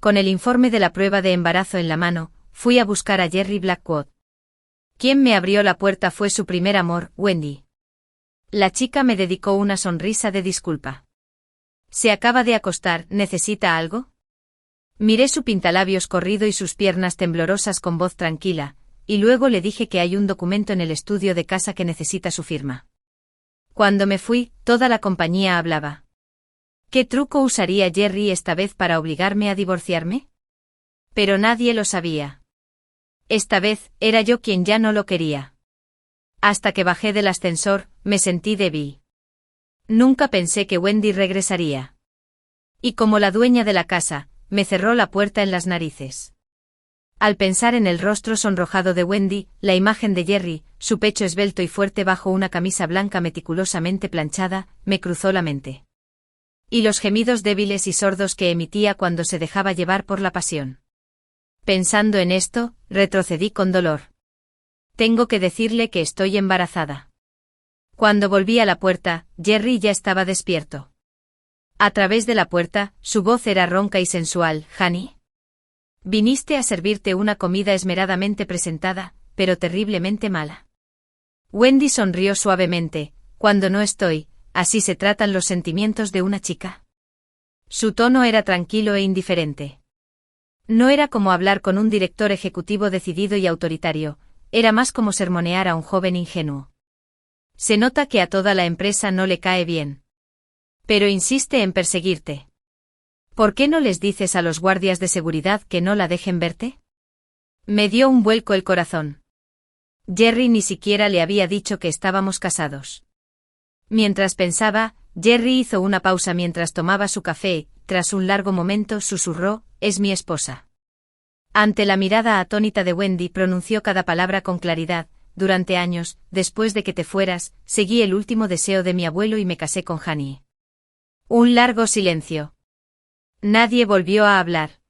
Con el informe de la prueba de embarazo en la mano, fui a buscar a Jerry Blackwood. Quien me abrió la puerta fue su primer amor, Wendy. La chica me dedicó una sonrisa de disculpa. Se acaba de acostar, ¿necesita algo? Miré su pintalabios corrido y sus piernas temblorosas con voz tranquila, y luego le dije que hay un documento en el estudio de casa que necesita su firma. Cuando me fui, toda la compañía hablaba. ¿Qué truco usaría Jerry esta vez para obligarme a divorciarme? Pero nadie lo sabía. Esta vez, era yo quien ya no lo quería. Hasta que bajé del ascensor, me sentí débil. Nunca pensé que Wendy regresaría. Y como la dueña de la casa, me cerró la puerta en las narices. Al pensar en el rostro sonrojado de Wendy, la imagen de Jerry, su pecho esbelto y fuerte bajo una camisa blanca meticulosamente planchada, me cruzó la mente. Y los gemidos débiles y sordos que emitía cuando se dejaba llevar por la pasión. Pensando en esto, retrocedí con dolor. Tengo que decirle que estoy embarazada. Cuando volví a la puerta, Jerry ya estaba despierto. A través de la puerta, su voz era ronca y sensual. «Honey. Viniste a servirte una comida esmeradamente presentada, pero terriblemente mala». Wendy sonrió suavemente. «Cuando no estoy, así se tratan los sentimientos de una chica». Su tono era tranquilo e indiferente. No era como hablar con un director ejecutivo decidido y autoritario, era más como sermonear a un joven ingenuo. Se nota que a toda la empresa no le cae bien. Pero insiste en perseguirte. ¿Por qué no les dices a los guardias de seguridad que no la dejen verte? Me dio un vuelco el corazón. Jerry ni siquiera le había dicho que estábamos casados. Mientras pensaba, Jerry hizo una pausa mientras tomaba su café, tras un largo momento susurró, «Es mi esposa». Ante la mirada atónita de Wendy pronunció cada palabra con claridad. «Durante años, después de que te fueras, seguí el último deseo de mi abuelo y me casé con Honey». Un largo silencio. Nadie volvió a hablar.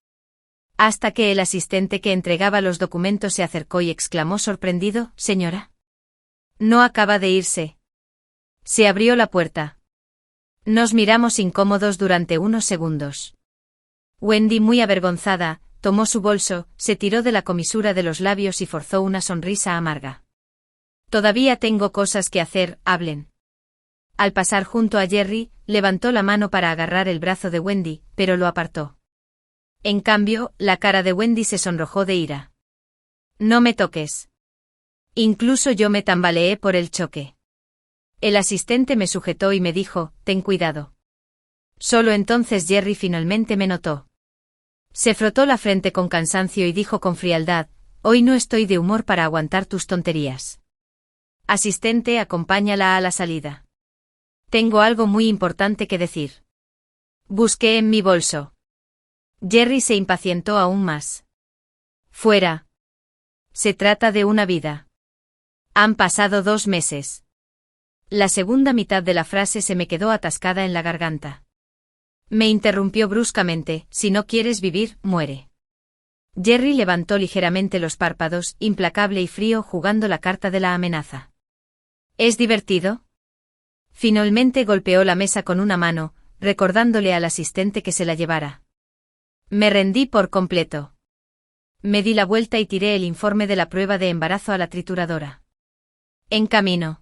Hasta que el asistente que entregaba los documentos se acercó y exclamó sorprendido, «Señora. No acaba de irse». Se abrió la puerta. Nos miramos incómodos durante unos segundos. Wendy, muy avergonzada, tomó su bolso, se tiró de la comisura de los labios y forzó una sonrisa amarga. «Todavía tengo cosas que hacer, hablen». Al pasar junto a Jerry, levantó la mano para agarrar el brazo de Wendy, pero lo apartó. En cambio, la cara de Wendy se sonrojó de ira. «No me toques». Incluso yo me tambaleé por el choque. El asistente me sujetó y me dijo, «Ten cuidado». Solo entonces Jerry finalmente me notó. Se frotó la frente con cansancio y dijo con frialdad, «Hoy no estoy de humor para aguantar tus tonterías. Asistente, acompáñala a la salida. Tengo algo muy importante que decir». Busqué en mi bolso. Jerry se impacientó aún más. «Fuera. Se trata de una vida». Han pasado 2 meses. La segunda mitad de la frase se me quedó atascada en la garganta. Me interrumpió bruscamente, «Si no quieres vivir, muere». Jerry levantó ligeramente los párpados, implacable y frío, jugando la carta de la amenaza. ¿Es divertido? Finalmente golpeó la mesa con una mano, recordándole al asistente que se la llevara. Me rendí por completo. Me di la vuelta y tiré el informe de la prueba de embarazo a la trituradora. En camino.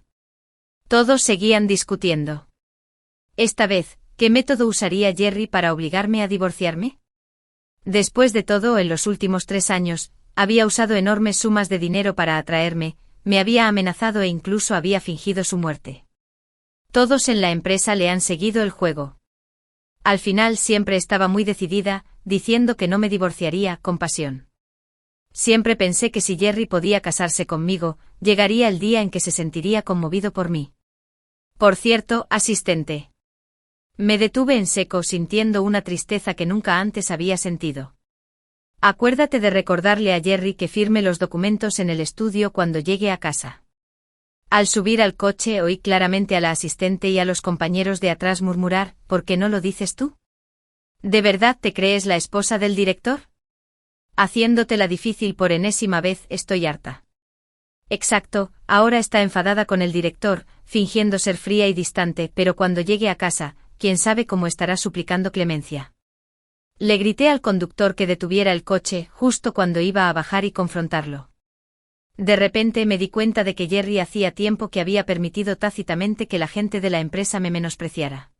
Todos seguían discutiendo. Esta vez, ¿qué método usaría Jerry para obligarme a divorciarme? Después de todo, en los últimos 3 años, había usado enormes sumas de dinero para atraerme, me había amenazado e incluso había fingido su muerte. Todos en la empresa le han seguido el juego. Al final siempre estaba muy decidida, diciendo que no me divorciaría, con pasión. Siempre pensé que si Jerry podía casarse conmigo, llegaría el día en que se sentiría conmovido por mí. Por cierto, asistente. Me detuve en seco sintiendo una tristeza que nunca antes había sentido. Acuérdate de recordarle a Jerry que firme los documentos en el estudio cuando llegue a casa. Al subir al coche oí claramente a la asistente y a los compañeros de atrás murmurar, ¿por qué no lo dices tú? ¿De verdad te crees la esposa del director? Haciéndotela difícil por enésima vez, estoy harta. Exacto, ahora está enfadada con el director, fingiendo ser fría y distante, pero cuando llegue a casa, quién sabe cómo estará suplicando clemencia. Le grité al conductor que detuviera el coche justo cuando iba a bajar y confrontarlo. De repente me di cuenta de que Jerry hacía tiempo que había permitido tácitamente que la gente de la empresa me menospreciara.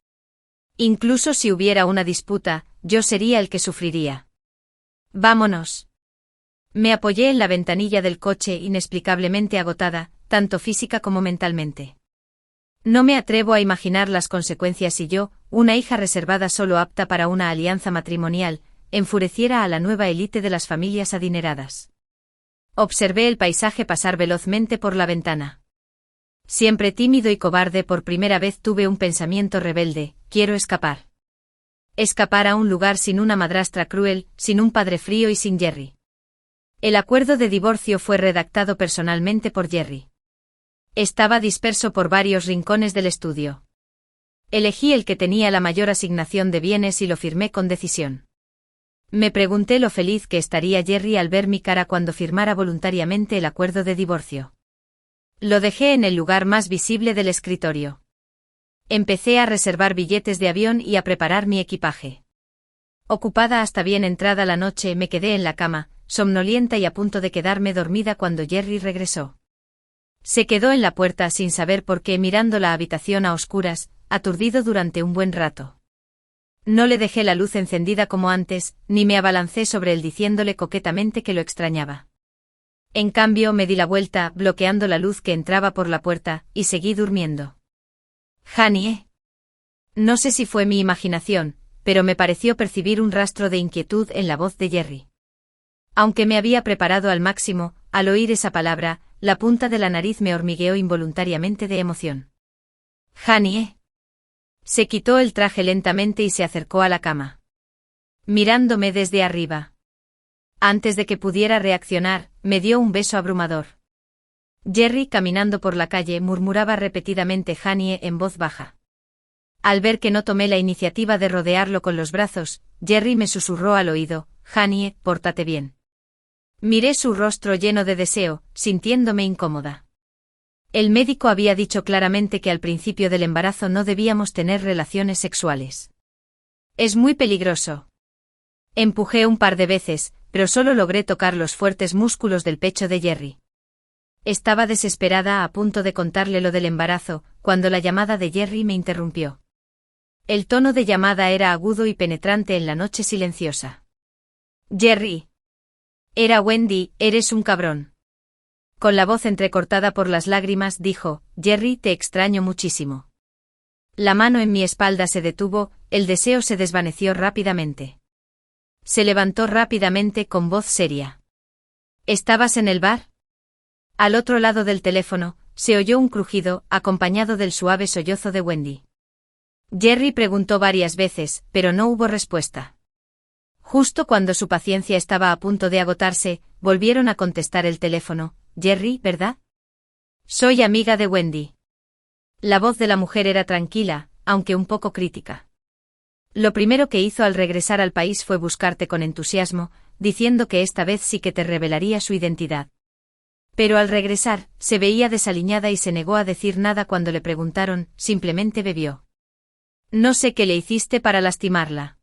Incluso si hubiera una disputa, yo sería el que sufriría. Vámonos. Me apoyé en la ventanilla del coche inexplicablemente agotada, tanto física como mentalmente. No me atrevo a imaginar las consecuencias si yo, una hija reservada solo apta para una alianza matrimonial, enfureciera a la nueva élite de las familias adineradas. Observé el paisaje pasar velozmente por la ventana. Siempre tímido y cobarde, por primera vez tuve un pensamiento rebelde: quiero escapar. Escapar a un lugar sin una madrastra cruel, sin un padre frío y sin Jerry. El acuerdo de divorcio fue redactado personalmente por Jerry. Estaba disperso por varios rincones del estudio. Elegí el que tenía la mayor asignación de bienes y lo firmé con decisión. Me pregunté lo feliz que estaría Jerry al ver mi cara cuando firmara voluntariamente el acuerdo de divorcio. Lo dejé en el lugar más visible del escritorio. Empecé a reservar billetes de avión y a preparar mi equipaje. Ocupada hasta bien entrada la noche, me quedé en la cama, somnolienta y a punto de quedarme dormida cuando Jerry regresó. Se quedó en la puerta sin saber por qué, mirando la habitación a oscuras, aturdido durante un buen rato. No le dejé la luz encendida como antes, ni me abalancé sobre él diciéndole coquetamente que lo extrañaba. En cambio me di la vuelta, bloqueando la luz que entraba por la puerta, y seguí durmiendo. «Honey». No sé si fue mi imaginación, pero me pareció percibir un rastro de inquietud en la voz de Jerry. Aunque me había preparado al máximo, al oír esa palabra, la punta de la nariz me hormigueó involuntariamente de emoción. «Honey». Se quitó el traje lentamente y se acercó a la cama. Mirándome desde arriba. Antes de que pudiera reaccionar, me dio un beso abrumador. Jerry, caminando por la calle, murmuraba repetidamente «Honey» en voz baja. Al ver que no tomé la iniciativa de rodearlo con los brazos, Jerry me susurró al oído: «Honey, pórtate bien». Miré su rostro lleno de deseo, sintiéndome incómoda. El médico había dicho claramente que al principio del embarazo no debíamos tener relaciones sexuales. Es muy peligroso. Empujé un par de veces, pero solo logré tocar los fuertes músculos del pecho de Jerry. Estaba desesperada, a punto de contarle lo del embarazo, cuando la llamada de Jerry me interrumpió. El tono de llamada era agudo y penetrante en la noche silenciosa. «Jerry». Era Wendy. «Eres un cabrón». Con la voz entrecortada por las lágrimas dijo: «Jerry, te extraño muchísimo». La mano en mi espalda se detuvo, el deseo se desvaneció rápidamente. Se levantó rápidamente con voz seria. «¿Estabas en el bar?» Al otro lado del teléfono, se oyó un crujido, acompañado del suave sollozo de Wendy. Jerry preguntó varias veces, pero no hubo respuesta. Justo cuando su paciencia estaba a punto de agotarse, volvieron a contestar el teléfono. «Jerry, ¿verdad?» «Soy amiga de Wendy». La voz de la mujer era tranquila, aunque un poco crítica. «Lo primero que hizo al regresar al país fue buscarte con entusiasmo, diciendo que esta vez sí que te revelaría su identidad. Pero al regresar, se veía desaliñada y se negó a decir nada cuando le preguntaron, simplemente bebió. No sé qué le hiciste para lastimarla.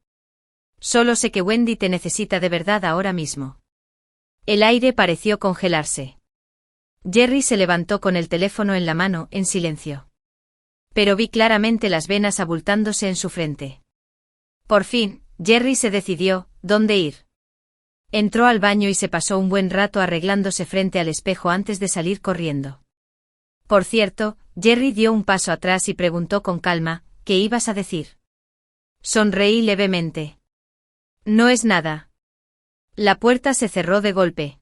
Solo sé que Wendy te necesita de verdad ahora mismo». El aire pareció congelarse. Jerry se levantó con el teléfono en la mano, en silencio. Pero vi claramente las venas abultándose en su frente. Por fin, Jerry se decidió: ¿dónde ir? Entró al baño y se pasó un buen rato arreglándose frente al espejo antes de salir corriendo. Por cierto, Jerry dio un paso atrás y preguntó con calma: ¿qué ibas a decir? Sonreí levemente. No es nada. La puerta se cerró de golpe.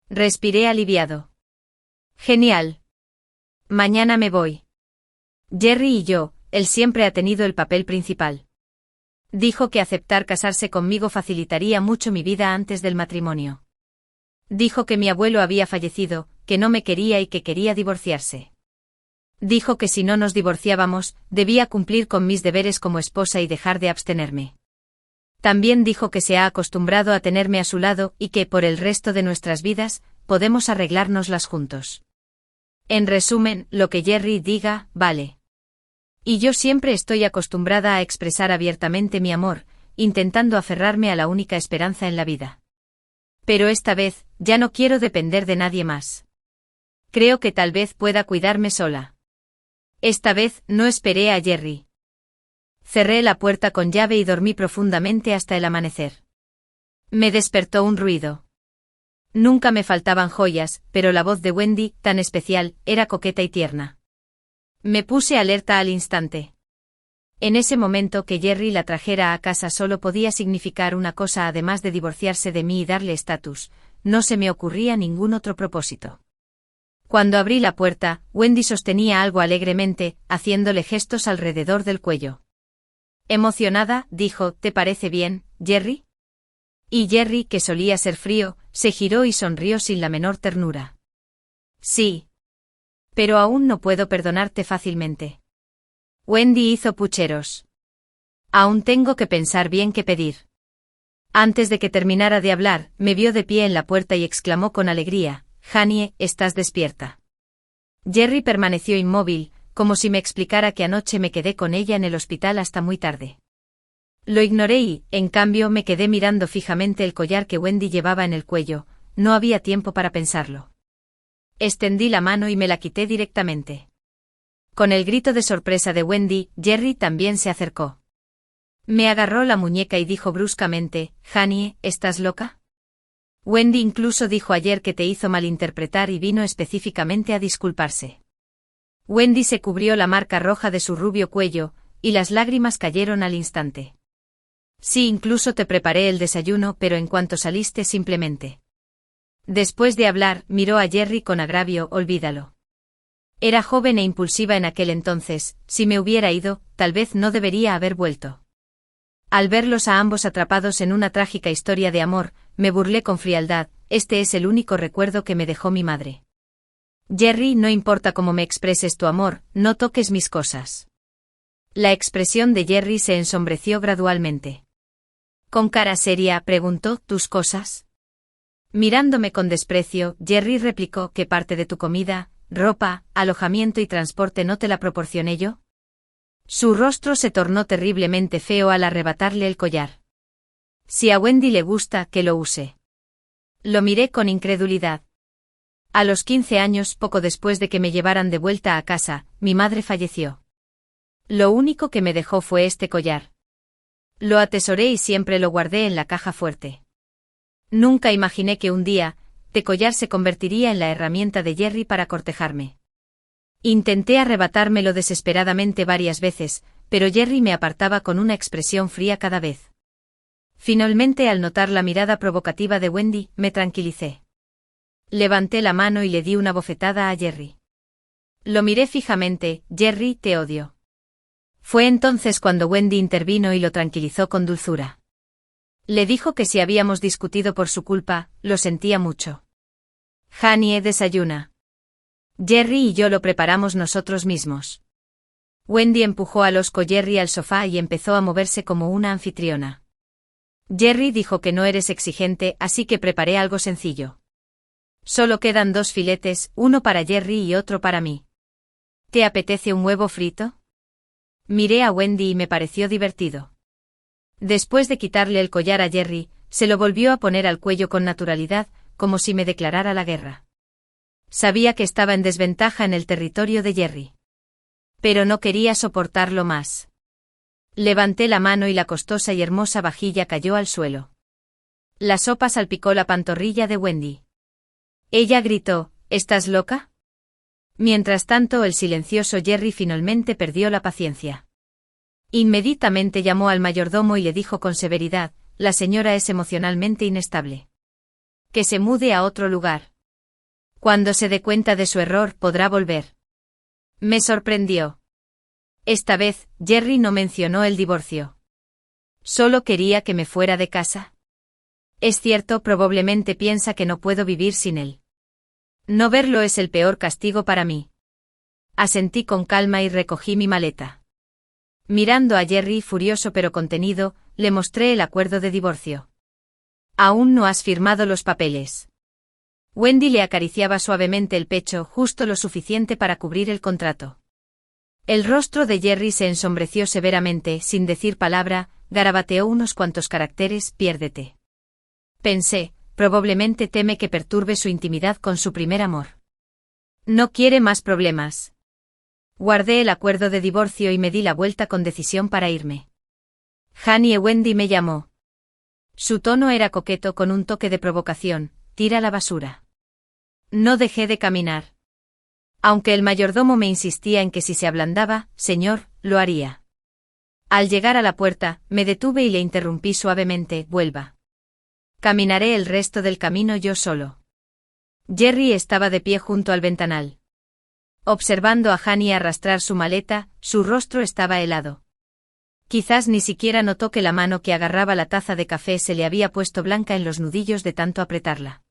Respiré aliviado. Genial. Mañana me voy. Jerry y yo, él siempre ha tenido el papel principal. Dijo que aceptar casarse conmigo facilitaría mucho mi vida antes del matrimonio. Dijo que mi abuelo había fallecido, que no me quería y que quería divorciarse. Dijo que si no nos divorciábamos, debía cumplir con mis deberes como esposa y dejar de abstenerme. También dijo que se ha acostumbrado a tenerme a su lado y que, por el resto de nuestras vidas, podemos arreglárnoslas juntos. En resumen, lo que Jerry diga, vale. Y yo siempre estoy acostumbrada a expresar abiertamente mi amor, intentando aferrarme a la única esperanza en la vida. Pero esta vez, ya no quiero depender de nadie más. Creo que tal vez pueda cuidarme sola. Esta vez, no esperé a Jerry. Cerré la puerta con llave y dormí profundamente hasta el amanecer. Me despertó un ruido. Nunca me faltaban joyas, pero la voz de Wendy, tan especial, era coqueta y tierna. Me puse alerta al instante. En ese momento que Jerry la trajera a casa solo podía significar una cosa además de divorciarse de mí y darle estatus, no se me ocurría ningún otro propósito. Cuando abrí la puerta, Wendy sostenía algo alegremente, haciéndole gestos alrededor del cuello. Emocionada, dijo, ¿te parece bien, Jerry? Y Jerry, que solía ser frío, se giró y sonrió sin la menor ternura. Sí. Pero aún no puedo perdonarte fácilmente. Wendy hizo pucheros. Aún tengo que pensar bien qué pedir. Antes de que terminara de hablar, me vio de pie en la puerta y exclamó con alegría, Janie, ¿estás despierta? Jerry permaneció inmóvil, como si me explicara que anoche me quedé con ella en el hospital hasta muy tarde. Lo ignoré y, en cambio, me quedé mirando fijamente el collar que Wendy llevaba en el cuello, no había tiempo para pensarlo. Extendí la mano y me la quité directamente. Con el grito de sorpresa de Wendy, Jerry también se acercó. Me agarró la muñeca y dijo bruscamente, Janie, ¿estás loca? Wendy incluso dijo ayer que te hizo malinterpretar y vino específicamente a disculparse. Wendy se cubrió la marca roja de su rubio cuello, y las lágrimas cayeron al instante. Sí, incluso te preparé el desayuno, pero en cuanto saliste simplemente. Después de hablar, miró a Jerry con agravio, olvídalo. Era joven e impulsiva en aquel entonces, si me hubiera ido, tal vez no debería haber vuelto. Al verlos a ambos atrapados en una trágica historia de amor, me burlé con frialdad, este es el único recuerdo que me dejó mi madre. Jerry, no importa cómo me expreses tu amor, no toques mis cosas. La expresión de Jerry se ensombreció gradualmente. Con cara seria, preguntó, ¿tus cosas? Mirándome con desprecio, Jerry replicó, ¿qué parte de tu comida, ropa, alojamiento y transporte no te la proporcioné yo? Su rostro se tornó terriblemente feo al arrebatarle el collar. Si a Wendy le gusta, que lo use. Lo miré con incredulidad. A los 15 años, poco después de que me llevaran de vuelta a casa, mi madre falleció. Lo único que me dejó fue este collar. Lo atesoré y siempre lo guardé en la caja fuerte. Nunca imaginé que un día, este collar se convertiría en la herramienta de Jerry para cortejarme. Intenté arrebatármelo desesperadamente varias veces, pero Jerry me apartaba con una expresión fría cada vez. Finalmente, al notar la mirada provocativa de Wendy, me tranquilicé. Levanté la mano y le di una bofetada a Jerry. Lo miré fijamente, Jerry, te odio. Fue entonces cuando Wendy intervino y lo tranquilizó con dulzura. Le dijo que si habíamos discutido por su culpa, lo sentía mucho. Janie, desayuna. Jerry y yo lo preparamos nosotros mismos. Wendy empujó al hosco Jerry al sofá y empezó a moverse como una anfitriona. Jerry dijo que no eres exigente, así que preparé algo sencillo. Solo quedan 2 filetes, uno para Jerry y otro para mí. ¿Te apetece un huevo frito? Miré a Wendy y me pareció divertido. Después de quitarle el collar a Jerry, se lo volvió a poner al cuello con naturalidad, como si me declarara la guerra. Sabía que estaba en desventaja en el territorio de Jerry. Pero no quería soportarlo más. Levanté la mano y la costosa y hermosa vajilla cayó al suelo. La sopa salpicó la pantorrilla de Wendy. Ella gritó, ¿estás loca? Mientras tanto, el silencioso Jerry finalmente perdió la paciencia. Inmediatamente llamó al mayordomo y le dijo con severidad, la señora es emocionalmente inestable. Que se mude a otro lugar. Cuando se dé cuenta de su error, podrá volver. Me sorprendió. Esta vez, Jerry no mencionó el divorcio. Solo quería que me fuera de casa. Es cierto, probablemente piensa que no puedo vivir sin él. No verlo es el peor castigo para mí. Asentí con calma y recogí mi maleta. Mirando a Jerry furioso pero contenido, le mostré el acuerdo de divorcio. Aún no has firmado los papeles. Wendy le acariciaba suavemente el pecho, justo lo suficiente para cubrir el contrato. El rostro de Jerry se ensombreció severamente, sin decir palabra, garabateó unos cuantos caracteres, piérdete. Pensé, probablemente teme que perturbe su intimidad con su primer amor. No quiere más problemas. Guardé el acuerdo de divorcio y me di la vuelta con decisión para irme. Honey Wendy me llamó. Su tono era coqueto con un toque de provocación, tira la basura. No dejé de caminar. Aunque el mayordomo me insistía en que si se ablandaba, señor, lo haría. Al llegar a la puerta, me detuve y le interrumpí suavemente, vuelva. Caminaré el resto del camino yo solo. Jerry estaba de pie junto al ventanal. Observando a Honey arrastrar su maleta, su rostro estaba helado. Quizás ni siquiera notó que la mano que agarraba la taza de café se le había puesto blanca en los nudillos de tanto apretarla.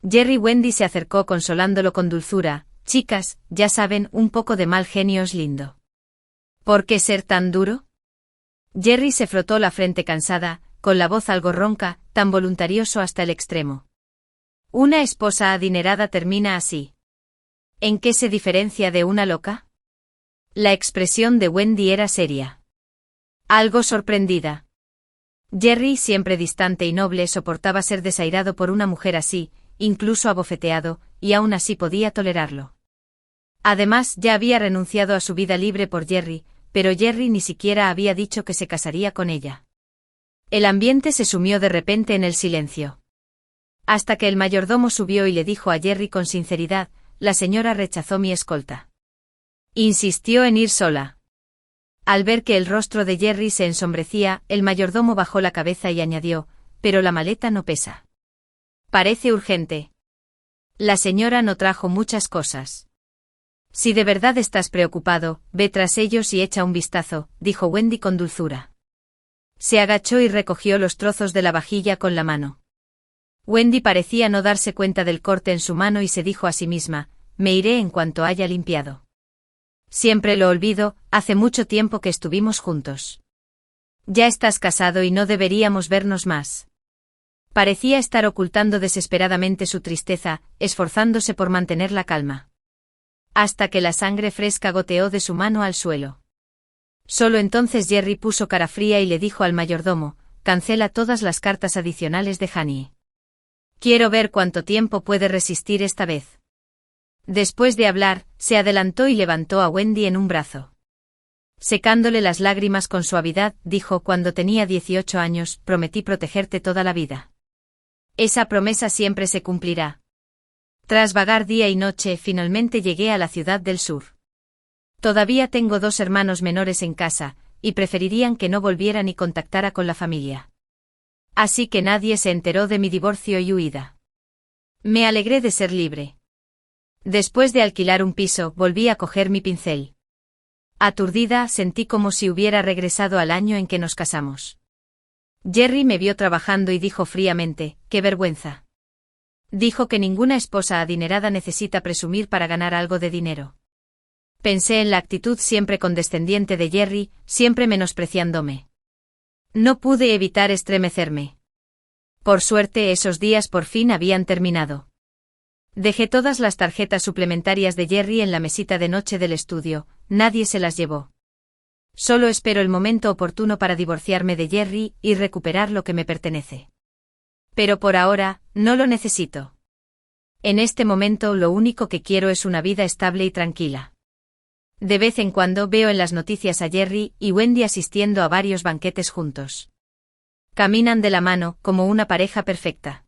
Jerry Wendy se acercó consolándolo con dulzura, chicas, ya saben, un poco de mal genio es lindo. ¿Por qué ser tan duro? Jerry se frotó la frente cansada, con la voz algo ronca, tan voluntarioso hasta el extremo. Una esposa adinerada termina así. ¿En qué se diferencia de una loca? La expresión de Wendy era seria. Algo sorprendida. Jerry, siempre distante y noble, soportaba ser desairado por una mujer así, incluso abofeteado, y aún así podía tolerarlo. Además, ya había renunciado a su vida libre por Jerry, pero Jerry ni siquiera había dicho que se casaría con ella. El ambiente se sumió de repente en el silencio. Hasta que el mayordomo subió y le dijo a Jerry con sinceridad, la señora rechazó mi escolta. Insistió en ir sola. Al ver que el rostro de Jerry se ensombrecía, el mayordomo bajó la cabeza y añadió, pero la maleta no pesa. Parece urgente. La señora no trajo muchas cosas. Si de verdad estás preocupado, ve tras ellos y echa un vistazo, dijo Wendy con dulzura. Se agachó y recogió los trozos de la vajilla con la mano. Wendy parecía no darse cuenta del corte en su mano y se dijo a sí misma, me iré en cuanto haya limpiado. Siempre lo olvido, hace mucho tiempo que estuvimos juntos. Ya estás casado y no deberíamos vernos más. Parecía estar ocultando desesperadamente su tristeza, esforzándose por mantener la calma. Hasta que la sangre fresca goteó de su mano al suelo. Solo entonces Jerry puso cara fría y le dijo al mayordomo, cancela todas las cartas adicionales de Honey. Quiero ver cuánto tiempo puede resistir esta vez. Después de hablar, se adelantó y levantó a Wendy en un brazo. Secándole las lágrimas con suavidad, dijo, cuando tenía 18 años, prometí protegerte toda la vida. Esa promesa siempre se cumplirá. Tras vagar día y noche, finalmente llegué a la ciudad del sur. Todavía tengo 2 hermanos menores en casa, y preferirían que no volviera ni contactara con la familia. Así que nadie se enteró de mi divorcio y huida. Me alegré de ser libre. Después de alquilar un piso, volví a coger mi pincel. Aturdida, sentí como si hubiera regresado al año en que nos casamos. Jerry me vio trabajando y dijo fríamente, ¡qué vergüenza! Dijo que ninguna esposa adinerada necesita presumir para ganar algo de dinero. Pensé en la actitud siempre condescendiente de Jerry, siempre menospreciándome. No pude evitar estremecerme. Por suerte, esos días por fin habían terminado. Dejé todas las tarjetas suplementarias de Jerry en la mesita de noche del estudio, nadie se las llevó. Solo espero el momento oportuno para divorciarme de Jerry y recuperar lo que me pertenece. Pero por ahora, no lo necesito. En este momento lo único que quiero es una vida estable y tranquila. De vez en cuando veo en las noticias a Jerry y Wendy asistiendo a varios banquetes juntos. Caminan de la mano, como una pareja perfecta.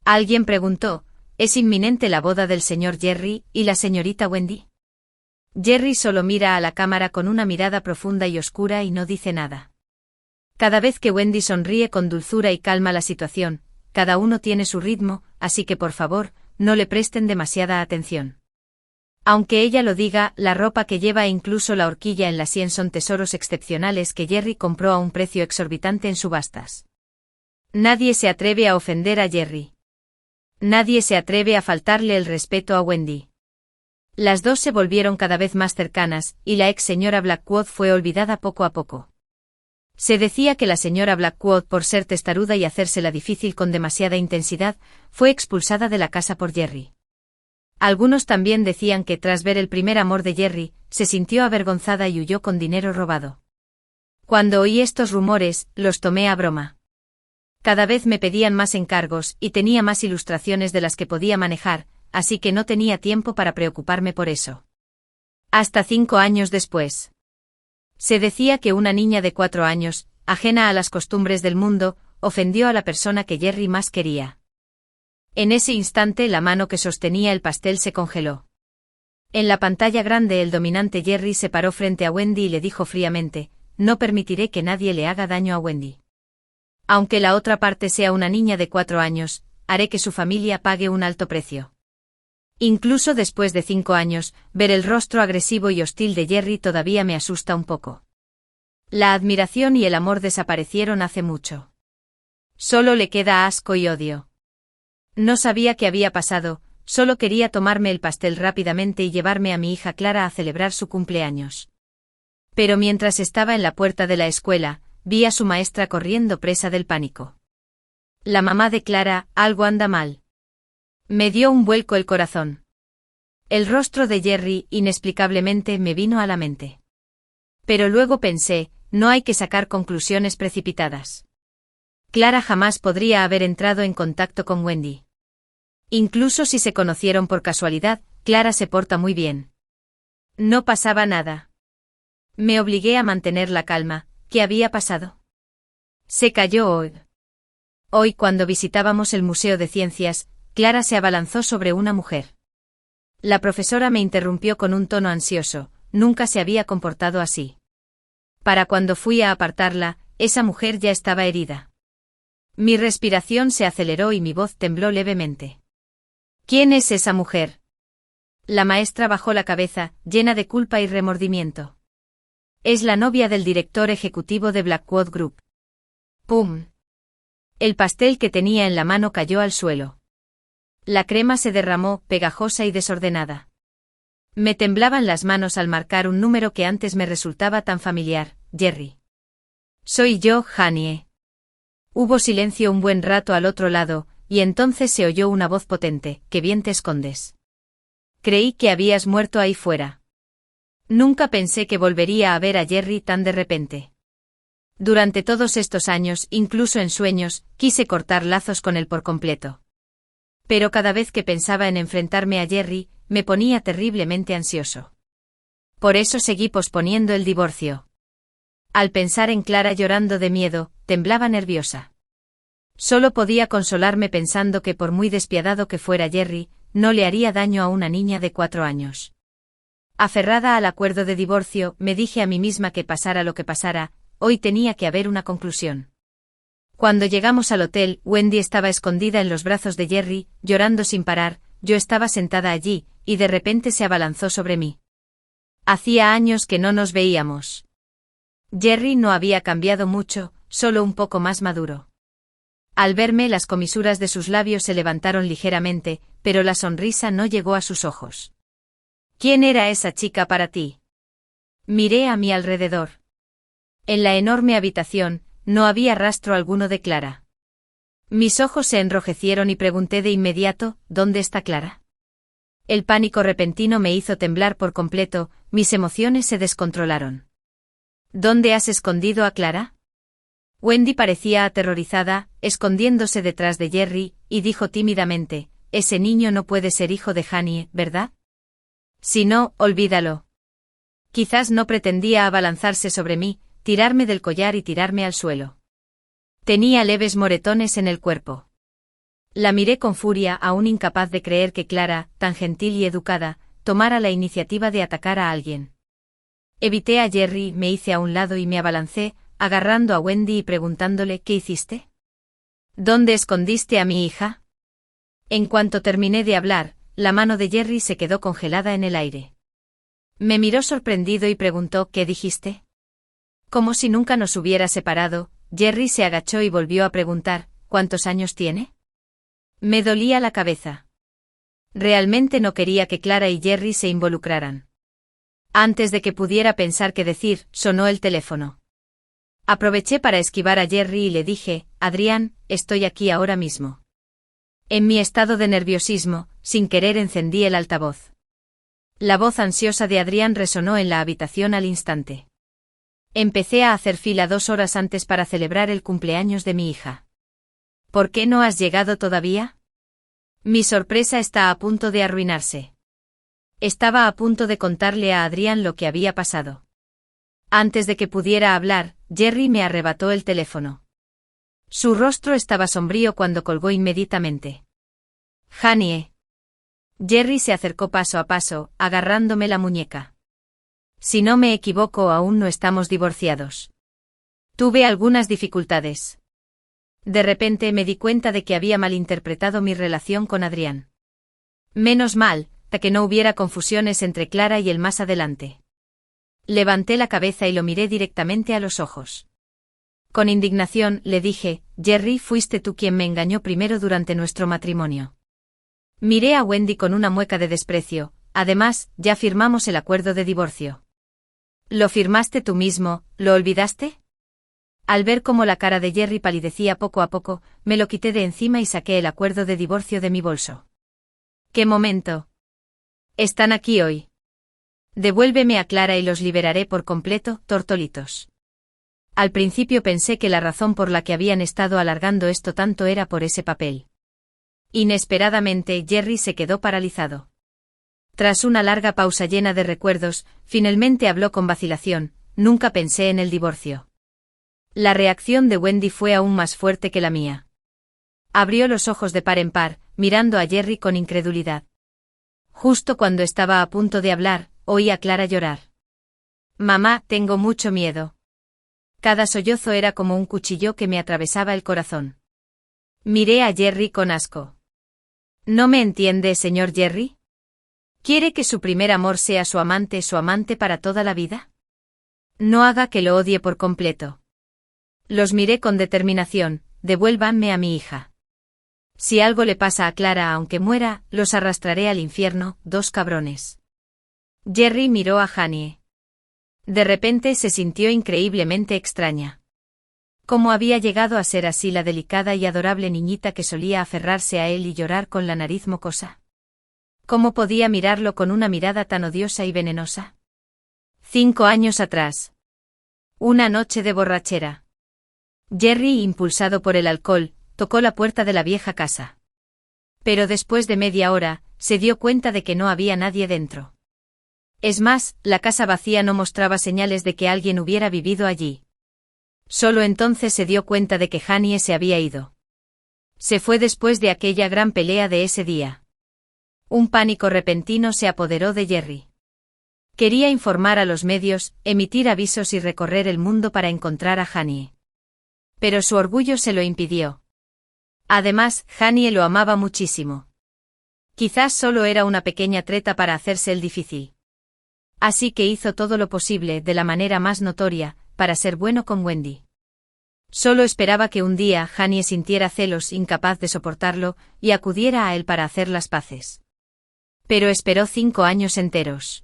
Alguien preguntó, ¿es inminente la boda del señor Jerry y la señorita Wendy? Jerry solo mira a la cámara con una mirada profunda y oscura y no dice nada. Cada vez que Wendy sonríe con dulzura y calma la situación, cada uno tiene su ritmo, así que por favor, no le presten demasiada atención. Aunque ella lo diga, la ropa que lleva e incluso la horquilla en la sien son tesoros excepcionales que Jerry compró a un precio exorbitante en subastas. Nadie se atreve a ofender a Jerry. Nadie se atreve a faltarle el respeto a Wendy. Las dos se volvieron cada vez más cercanas, y la ex señora Blackwood fue olvidada poco a poco. Se decía que la señora Blackwood, por ser testaruda y hacérsela difícil con demasiada intensidad, fue expulsada de la casa por Jerry. Algunos también decían que tras ver el primer amor de Jerry, se sintió avergonzada y huyó con dinero robado. Cuando oí estos rumores, los tomé a broma. Cada vez me pedían más encargos y tenía más ilustraciones de las que podía manejar, así que no tenía tiempo para preocuparme por eso. Hasta 5 años después. Se decía que una niña de 4 años, ajena a las costumbres del mundo, ofendió a la persona que Jerry más quería. En ese instante la mano que sostenía el pastel se congeló. En la pantalla grande el dominante Jerry se paró frente a Wendy y le dijo fríamente: no permitiré que nadie le haga daño a Wendy. Aunque la otra parte sea una niña de 4 años, haré que su familia pague un alto precio. Incluso después de 5 años, ver el rostro agresivo y hostil de Jerry todavía me asusta un poco. La admiración y el amor desaparecieron hace mucho. Solo le queda asco y odio. No sabía qué había pasado, solo quería tomarme el pastel rápidamente y llevarme a mi hija Clara a celebrar su cumpleaños. Pero mientras estaba en la puerta de la escuela, vi a su maestra corriendo presa del pánico. La mamá de Clara: algo anda mal. Me dio un vuelco el corazón. El rostro de Jerry, inexplicablemente, me vino a la mente. Pero luego pensé, no hay que sacar conclusiones precipitadas. Clara jamás podría haber entrado en contacto con Wendy. Incluso si se conocieron por casualidad, Clara se porta muy bien. No pasaba nada. Me obligué a mantener la calma. ¿Qué había pasado? Se cayó hoy. Hoy, cuando visitábamos el Museo de Ciencias, Clara se abalanzó sobre una mujer. La profesora me interrumpió con un tono ansioso: nunca se había comportado así. Para cuando fui a apartarla, esa mujer ya estaba herida. Mi respiración se aceleró y mi voz tembló levemente. ¿Quién es esa mujer? La maestra bajó la cabeza, llena de culpa y remordimiento. Es la novia del director ejecutivo de Blackwood Group. ¡Pum! El pastel que tenía en la mano cayó al suelo. La crema se derramó, pegajosa y desordenada. Me temblaban las manos al marcar un número que antes me resultaba tan familiar: Jerry. Soy yo, Janie. Hubo silencio un buen rato al otro lado, y entonces se oyó una voz potente: qué bien te escondes. Creí que habías muerto ahí fuera. Nunca pensé que volvería a ver a Jerry tan de repente. Durante todos estos años, incluso en sueños, quise cortar lazos con él por completo. Pero cada vez que pensaba en enfrentarme a Jerry, me ponía terriblemente ansioso. Por eso seguí posponiendo el divorcio. Al pensar en Clara llorando de miedo, temblaba nerviosa. Solo podía consolarme pensando que por muy despiadado que fuera Jerry, no le haría daño a una niña de 4 años. Aferrada al acuerdo de divorcio, me dije a mí misma que pasara lo que pasara, hoy tenía que haber una conclusión. Cuando llegamos al hotel, Wendy estaba escondida en los brazos de Jerry, llorando sin parar. Yo estaba sentada allí, y de repente se abalanzó sobre mí. Hacía años que no nos veíamos. Jerry no había cambiado mucho, solo un poco más maduro. Al verme, las comisuras de sus labios se levantaron ligeramente, pero la sonrisa no llegó a sus ojos. ¿Quién era esa chica para ti? Miré a mi alrededor. En la enorme habitación, no había rastro alguno de Clara. Mis ojos se enrojecieron y pregunté de inmediato: ¿dónde está Clara? El pánico repentino me hizo temblar por completo, mis emociones se descontrolaron. ¿Dónde has escondido a Clara? Wendy parecía aterrorizada, escondiéndose detrás de Jerry, y dijo tímidamente: ese niño no puede ser hijo de Janie, ¿verdad? Si no, olvídalo. Quizás no pretendía abalanzarse sobre mí, tirarme del collar y tirarme al suelo. Tenía leves moretones en el cuerpo. La miré con furia, aún incapaz de creer que Clara, tan gentil y educada, tomara la iniciativa de atacar a alguien. Evité a Jerry, me hice a un lado y me abalancé, agarrando a Wendy y preguntándole: ¿qué hiciste? ¿Dónde escondiste a mi hija? En cuanto terminé de hablar, la mano de Jerry se quedó congelada en el aire. Me miró sorprendido y preguntó: ¿qué dijiste? Como si nunca nos hubiera separado, Jerry se agachó y volvió a preguntar: ¿cuántos años tiene? Me dolía la cabeza. Realmente no quería que Clara y Jerry se involucraran. Antes de que pudiera pensar qué decir, sonó el teléfono. Aproveché para esquivar a Jerry y le dije: Adrián, estoy aquí ahora mismo. En mi estado de nerviosismo, sin querer encendí el altavoz. La voz ansiosa de Adrián resonó en la habitación al instante. Empecé a hacer fila 2 horas antes para celebrar el cumpleaños de mi hija. ¿Por qué no has llegado todavía? Mi sorpresa está a punto de arruinarse. Estaba a punto de contarle a Adrián lo que había pasado. Antes de que pudiera hablar, Jerry me arrebató el teléfono. Su rostro estaba sombrío cuando colgó inmediatamente. Janie. Jerry se acercó paso a paso, agarrándome la muñeca. Si no me equivoco, aún no estamos divorciados. Tuve algunas dificultades. De repente me di cuenta de que había malinterpretado mi relación con Adrián. Menos mal, para que no hubiera confusiones entre Clara y él más adelante. Levanté la cabeza y lo miré directamente a los ojos. Con indignación le dije: Jerry, fuiste tú quien me engañó primero durante nuestro matrimonio. Miré a Wendy con una mueca de desprecio. Además, ya firmamos el acuerdo de divorcio. ¿Lo firmaste tú mismo? ¿Lo olvidaste? Al ver cómo la cara de Jerry palidecía poco a poco, me lo quité de encima y saqué el acuerdo de divorcio de mi bolso. ¿Qué momento? Están aquí hoy. Devuélveme a Clara y los liberaré por completo, tortolitos. Al principio pensé que la razón por la que habían estado alargando esto tanto era por ese papel. Inesperadamente, Jerry se quedó paralizado. Tras una larga pausa llena de recuerdos, finalmente habló con vacilación: nunca pensé en el divorcio. La reacción de Wendy fue aún más fuerte que la mía. Abrió los ojos de par en par, mirando a Jerry con incredulidad. Justo cuando estaba a punto de hablar, oí a Clara llorar. Mamá, tengo mucho miedo. Cada sollozo era como un cuchillo que me atravesaba el corazón. Miré a Jerry con asco. ¿No me entiende, señor Jerry? ¿Quiere que su primer amor sea su amante para toda la vida? No haga que lo odie por completo. Los miré con determinación: devuélvanme a mi hija. Si algo le pasa a Clara aunque muera, los arrastraré al infierno, dos cabrones. Jerry miró a Janie. De repente se sintió increíblemente extraña. ¿Cómo había llegado a ser así la delicada y adorable niñita que solía aferrarse a él y llorar con la nariz mocosa? ¿Cómo podía mirarlo con una mirada tan odiosa y venenosa? 5 años atrás. Una noche de borrachera. Jerry, impulsado por el alcohol, tocó la puerta de la vieja casa. Pero después de media hora, se dio cuenta de que no había nadie dentro. Es más, la casa vacía no mostraba señales de que alguien hubiera vivido allí. Solo entonces se dio cuenta de que Janie se había ido. Se fue después de aquella gran pelea de ese día. Un pánico repentino se apoderó de Jerry. Quería informar a los medios, emitir avisos y recorrer el mundo para encontrar a Janie. Pero su orgullo se lo impidió. Además, Janie lo amaba muchísimo. Quizás solo era una pequeña treta para hacerse el difícil. Así que hizo todo lo posible, de la manera más notoria, para ser bueno con Wendy. Solo esperaba que un día Janie sintiera celos, incapaz de soportarlo, y acudiera a él para hacer las paces. Pero esperó 5 años enteros.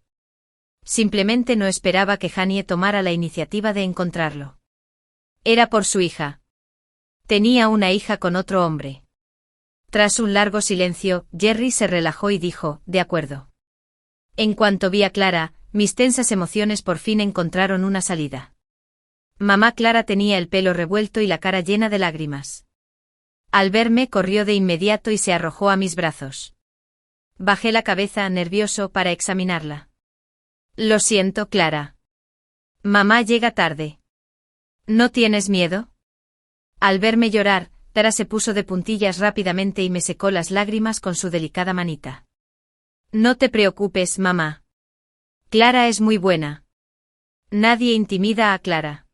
Simplemente no esperaba que Janie tomara la iniciativa de encontrarlo. Era por su hija. Tenía una hija con otro hombre. Tras un largo silencio, Jerry se relajó y dijo: de acuerdo. En cuanto vi a Clara, mis tensas emociones por fin encontraron una salida. Mamá Clara tenía el pelo revuelto y la cara llena de lágrimas. Al verme corrió de inmediato y se arrojó a mis brazos. Bajé la cabeza nervioso para examinarla. Lo siento, Clara. Mamá llega tarde. ¿No tienes miedo? Al verme llorar, Clara se puso de puntillas rápidamente y me secó las lágrimas con su delicada manita. No te preocupes, mamá. Clara es muy buena. Nadie intimida a Clara.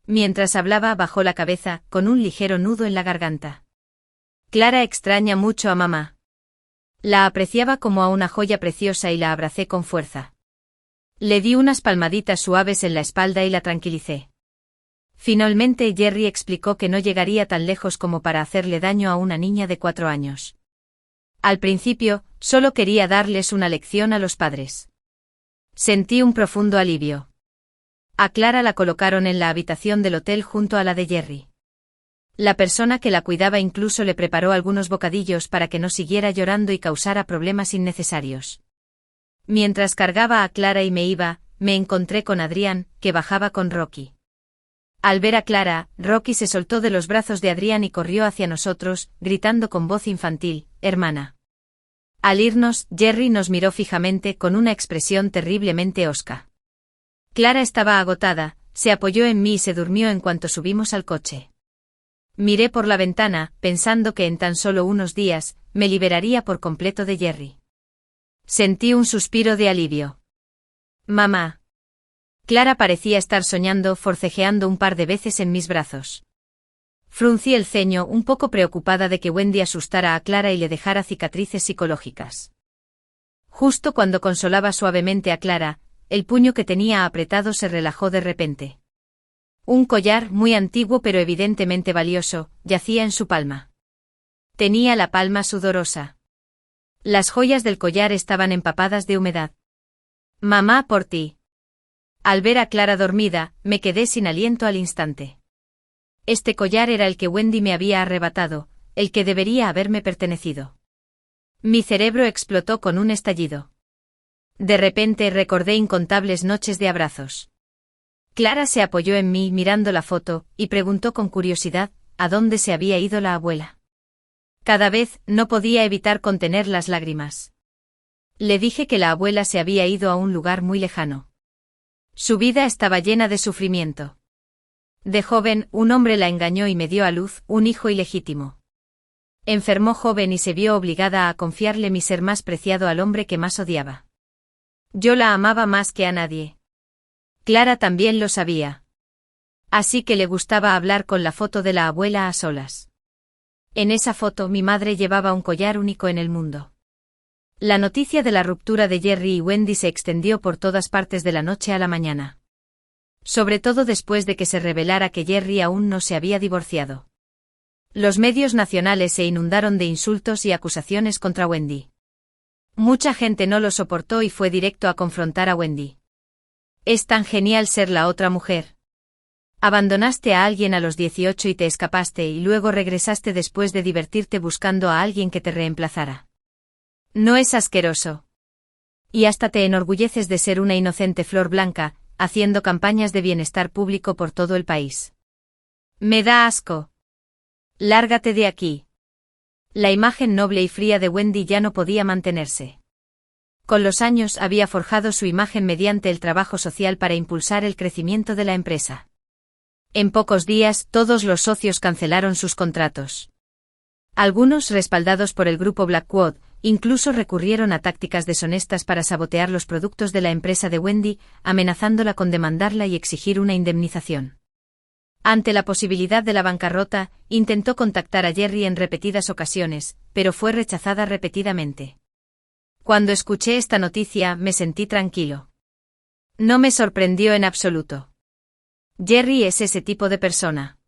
Mientras hablaba, bajó la cabeza, con un ligero nudo en la garganta. Clara extraña mucho a mamá. La apreciaba como a una joya preciosa y la abracé con fuerza. Le di unas palmaditas suaves en la espalda y la tranquilicé. Finalmente Jerry explicó que no llegaría tan lejos como para hacerle daño a una niña de 4 años. Al principio, solo quería darles una lección a los padres. Sentí un profundo alivio. A Clara la colocaron en la habitación del hotel junto a la de Jerry. La persona que la cuidaba incluso le preparó algunos bocadillos para que no siguiera llorando y causara problemas innecesarios. Mientras cargaba a Clara y me iba, me encontré con Adrián, que bajaba con Rocky. Al ver a Clara, Rocky se soltó de los brazos de Adrián y corrió hacia nosotros, gritando con voz infantil, «Hermana». Al irnos, Jerry nos miró fijamente con una expresión terriblemente hosca. Clara estaba agotada, se apoyó en mí y se durmió en cuanto subimos al coche. Miré por la ventana, pensando que en tan solo unos días, me liberaría por completo de Jerry. Sentí un suspiro de alivio. «Mamá». Clara parecía estar soñando, forcejeando un par de veces en mis brazos. Fruncí el ceño, un poco preocupada de que Wendy asustara a Clara y le dejara cicatrices psicológicas. Justo cuando consolaba suavemente a Clara, el puño que tenía apretado se relajó de repente. Un collar, muy antiguo pero evidentemente valioso, yacía en su palma. Tenía la palma sudorosa. Las joyas del collar estaban empapadas de humedad. «Mamá, por ti». Al ver a Clara dormida, me quedé sin aliento al instante. Este collar era el que Wendy me había arrebatado, el que debería haberme pertenecido. Mi cerebro explotó con un estallido. De repente recordé incontables noches de abrazos. Clara se apoyó en mí mirando la foto, y preguntó con curiosidad, ¿a dónde se había ido la abuela? Cada vez, no podía evitar contener las lágrimas. Le dije que la abuela se había ido a un lugar muy lejano. Su vida estaba llena de sufrimiento. De joven, un hombre la engañó y me dio a luz un hijo ilegítimo. Enfermó joven y se vio obligada a confiarle mi ser más preciado al hombre que más odiaba. Yo la amaba más que a nadie. Clara también lo sabía. Así que le gustaba hablar con la foto de la abuela a solas. En esa foto mi madre llevaba un collar único en el mundo. La noticia de la ruptura de Jerry y Wendy se extendió por todas partes de la noche a la mañana. Sobre todo después de que se revelara que Jerry aún no se había divorciado. Los medios nacionales se inundaron de insultos y acusaciones contra Wendy. Mucha gente no lo soportó y fue directo a confrontar a Wendy. «Es tan genial ser la otra mujer. Abandonaste a alguien a los 18 y te escapaste y luego regresaste después de divertirte buscando a alguien que te reemplazara. ¿No es asqueroso? Y hasta te enorgulleces de ser una inocente flor blanca, haciendo campañas de bienestar público por todo el país. Me da asco. Lárgate de aquí». La imagen noble y fría de Wendy ya no podía mantenerse. Con los años había forjado su imagen mediante el trabajo social para impulsar el crecimiento de la empresa. En pocos días, todos los socios cancelaron sus contratos. Algunos, respaldados por el grupo Blackwood, incluso recurrieron a tácticas deshonestas para sabotear los productos de la empresa de Wendy, amenazándola con demandarla y exigir una indemnización. Ante la posibilidad de la bancarrota, intentó contactar a Jerry en repetidas ocasiones, pero fue rechazada repetidamente. Cuando escuché esta noticia, me sentí tranquilo. No me sorprendió en absoluto. Jerry es ese tipo de persona.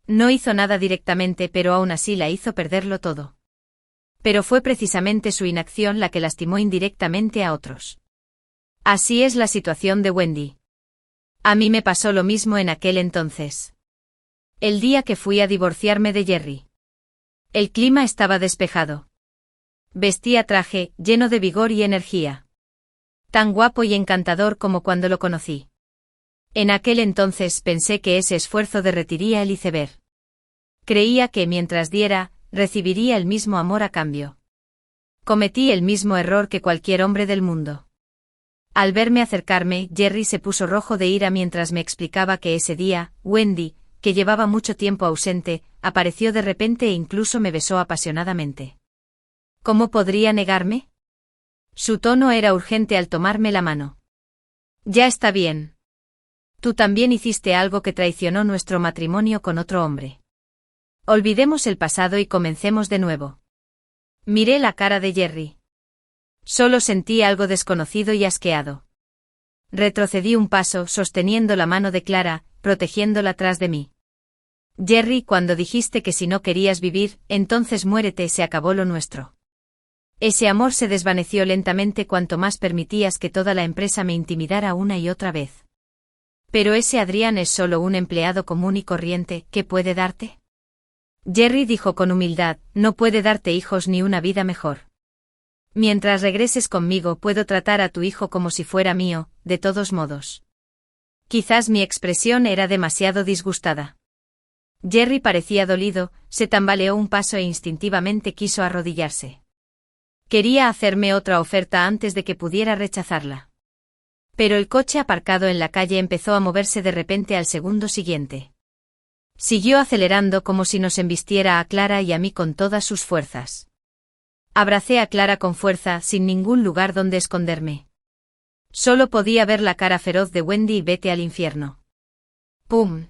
No hizo nada directamente, pero aún así la hizo perderlo todo. Pero fue precisamente su inacción la que lastimó indirectamente a otros. Así es la situación de Wendy. A mí me pasó lo mismo en aquel entonces. El día que fui a divorciarme de Jerry. El clima estaba despejado. Vestía traje, lleno de vigor y energía. Tan guapo y encantador como cuando lo conocí. En aquel entonces pensé que ese esfuerzo derretiría el iceberg. Creía que mientras diera, recibiría el mismo amor a cambio. Cometí el mismo error que cualquier hombre del mundo. Al verme acercarme, Jerry se puso rojo de ira mientras me explicaba que ese día, Wendy, que llevaba mucho tiempo ausente, apareció de repente e incluso me besó apasionadamente. ¿Cómo podría negarme? Su tono era urgente al tomarme la mano. Ya está bien. Tú también hiciste algo que traicionó nuestro matrimonio con otro hombre. Olvidemos el pasado y comencemos de nuevo. Miré la cara de Jerry. Solo sentí algo desconocido y asqueado. Retrocedí un paso, sosteniendo la mano de Clara, protegiéndola tras de mí. Jerry, cuando dijiste que si no querías vivir, entonces muérete, se acabó lo nuestro. Ese amor se desvaneció lentamente cuanto más permitías que toda la empresa me intimidara una y otra vez. Pero ese Adrián es solo un empleado común y corriente, ¿qué puede darte? Jerry dijo con humildad, no puede darte hijos ni una vida mejor. Mientras regreses conmigo puedo tratar a tu hijo como si fuera mío, de todos modos. Quizás mi expresión era demasiado disgustada. Jerry parecía dolido, se tambaleó un paso e instintivamente quiso arrodillarse. Quería hacerme otra oferta antes de que pudiera rechazarla. Pero el coche aparcado en la calle empezó a moverse de repente al segundo siguiente. Siguió acelerando como si nos embistiera a Clara y a mí con todas sus fuerzas. Abracé a Clara con fuerza, sin ningún lugar donde esconderme. Solo podía ver la cara feroz de Wendy y vete al infierno. ¡Pum!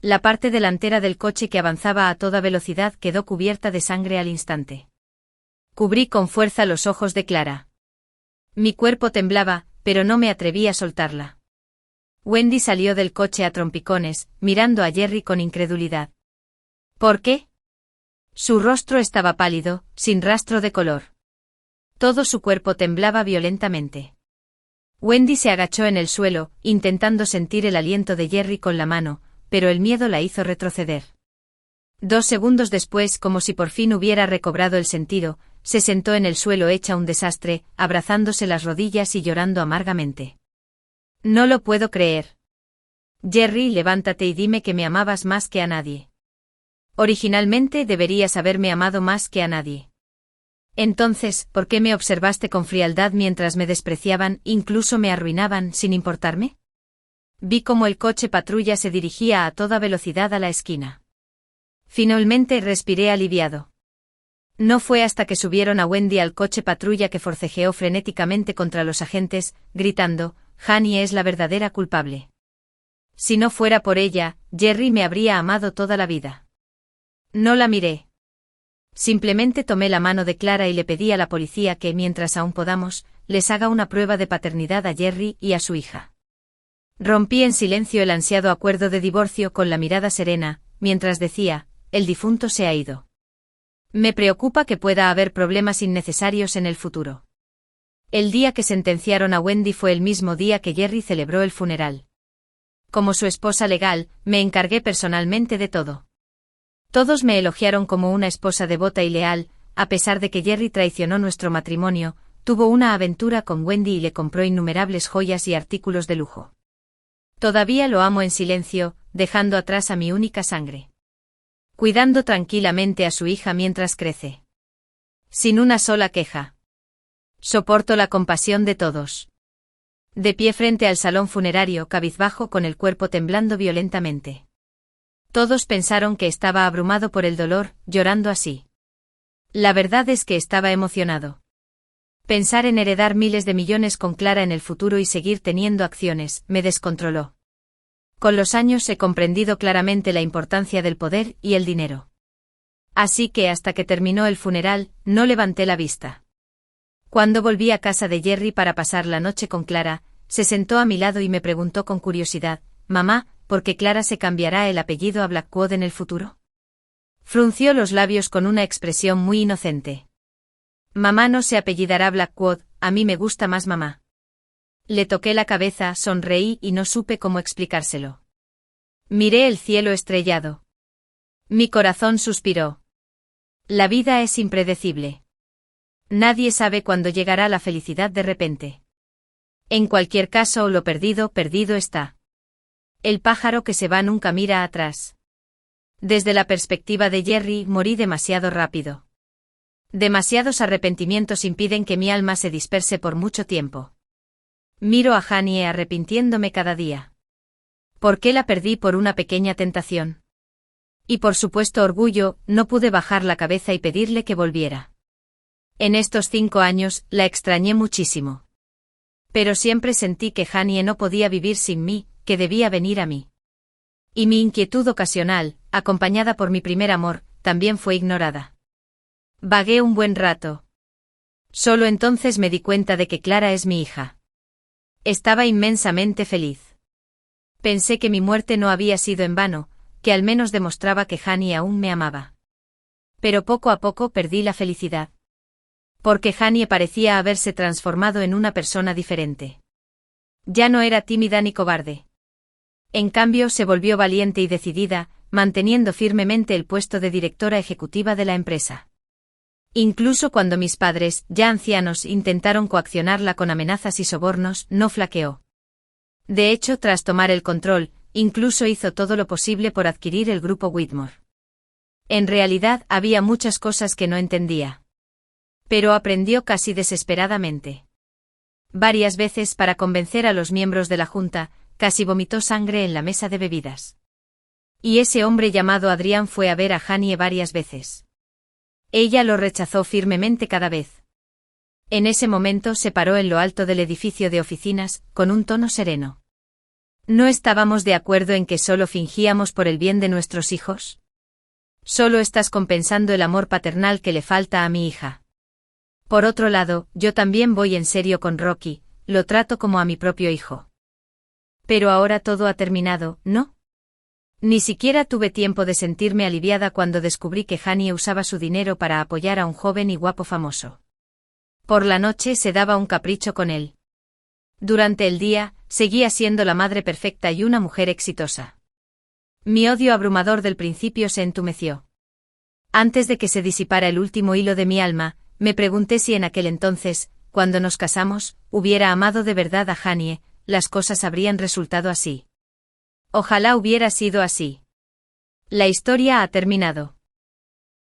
La parte delantera del coche que avanzaba a toda velocidad quedó cubierta de sangre al instante. Cubrí con fuerza los ojos de Clara. Mi cuerpo temblaba, pero no me atreví a soltarla. Wendy salió del coche a trompicones, mirando a Jerry con incredulidad. ¿Por qué? Su rostro estaba pálido, sin rastro de color. Todo su cuerpo temblaba violentamente. Wendy se agachó en el suelo, intentando sentir el aliento de Jerry con la mano, pero el miedo la hizo retroceder. 2 segundos después, como si por fin hubiera recobrado el sentido, se sentó en el suelo hecha un desastre, abrazándose las rodillas y llorando amargamente. No lo puedo creer. Jerry, levántate y dime que me amabas más que a nadie. Originalmente deberías haberme amado más que a nadie. Entonces, ¿por qué me observaste con frialdad mientras me despreciaban, incluso me arruinaban, sin importarme? Vi cómo el coche patrulla se dirigía a toda velocidad a la esquina. Finalmente respiré aliviado. No fue hasta que subieron a Wendy al coche patrulla que forcejeó frenéticamente contra los agentes, gritando, «Honey es la verdadera culpable». Si no fuera por ella, Jerry me habría amado toda la vida. No la miré. Simplemente tomé la mano de Clara y le pedí a la policía que, mientras aún podamos, les haga una prueba de paternidad a Jerry y a su hija. Rompí en silencio el ansiado acuerdo de divorcio con la mirada serena, mientras decía, el difunto se ha ido. Me preocupa que pueda haber problemas innecesarios en el futuro. El día que sentenciaron a Wendy fue el mismo día que Jerry celebró el funeral. Como su esposa legal, me encargué personalmente de todo. Todos me elogiaron como una esposa devota y leal, a pesar de que Jerry traicionó nuestro matrimonio, tuvo una aventura con Wendy y le compró innumerables joyas y artículos de lujo. Todavía lo amo en silencio, dejando atrás a mi única sangre. Cuidando tranquilamente a su hija mientras crece. Sin una sola queja. Soporto la compasión de todos. De pie frente al salón funerario, cabizbajo con el cuerpo temblando violentamente. Todos pensaron que estaba abrumado por el dolor, llorando así. La verdad es que estaba emocionado. Pensar en heredar miles de millones con Clara en el futuro y seguir teniendo acciones, me descontroló. Con los años he comprendido claramente la importancia del poder y el dinero. Así que hasta que terminó el funeral, no levanté la vista. Cuando volví a casa de Jerry para pasar la noche con Clara, se sentó a mi lado y me preguntó con curiosidad, «Mamá, ¿por qué Clara se cambiará el apellido a Blackwood en el futuro?» Frunció los labios con una expresión muy inocente. «Mamá no se apellidará Blackwood, a mí me gusta más mamá». Le toqué la cabeza, sonreí y no supe cómo explicárselo. Miré el cielo estrellado. Mi corazón suspiró. La vida es impredecible. Nadie sabe cuándo llegará la felicidad de repente. En cualquier caso, lo perdido, perdido está. El pájaro que se va nunca mira atrás. Desde la perspectiva de Jerry, morí demasiado rápido. Demasiados arrepentimientos impiden que mi alma se disperse por mucho tiempo. Miro a Honey arrepintiéndome cada día. ¿Por qué la perdí por una pequeña tentación? Y por supuesto orgullo, no pude bajar la cabeza y pedirle que volviera. En estos 5 años, la extrañé muchísimo. Pero siempre sentí que Honey no podía vivir sin mí, que debía venir a mí. Y mi inquietud ocasional, acompañada por mi primer amor, también fue ignorada. Vagué un buen rato. Solo entonces me di cuenta de que Clara es mi hija. Estaba inmensamente feliz. Pensé que mi muerte no había sido en vano, que al menos demostraba que Honey aún me amaba. Pero poco a poco perdí la felicidad. Porque Honey parecía haberse transformado en una persona diferente. Ya no era tímida ni cobarde. En cambio se volvió valiente y decidida, manteniendo firmemente el puesto de directora ejecutiva de la empresa. Incluso cuando mis padres, ya ancianos, intentaron coaccionarla con amenazas y sobornos, no flaqueó. De hecho, tras tomar el control, incluso hizo todo lo posible por adquirir el grupo Whitmore. En realidad, había muchas cosas que no entendía. Pero aprendió casi desesperadamente. Varias veces, para convencer a los miembros de la junta, casi vomitó sangre en la mesa de bebidas. Y ese hombre llamado Adrián fue a ver a Janie varias veces. Ella lo rechazó firmemente cada vez. En ese momento se paró en lo alto del edificio de oficinas, con un tono sereno. ¿No estábamos de acuerdo en que solo fingíamos por el bien de nuestros hijos? Solo estás compensando el amor paternal que le falta a mi hija. Por otro lado, yo también voy en serio con Rocky, lo trato como a mi propio hijo. Pero ahora todo ha terminado, ¿no? Ni siquiera tuve tiempo de sentirme aliviada cuando descubrí que Janie usaba su dinero para apoyar a un joven y guapo famoso. Por la noche se daba un capricho con él. Durante el día, seguía siendo la madre perfecta y una mujer exitosa. Mi odio abrumador del principio se entumeció. Antes de que se disipara el último hilo de mi alma, me pregunté si en aquel entonces, cuando nos casamos, hubiera amado de verdad a Janie, las cosas habrían resultado así. Ojalá hubiera sido así. La historia ha terminado.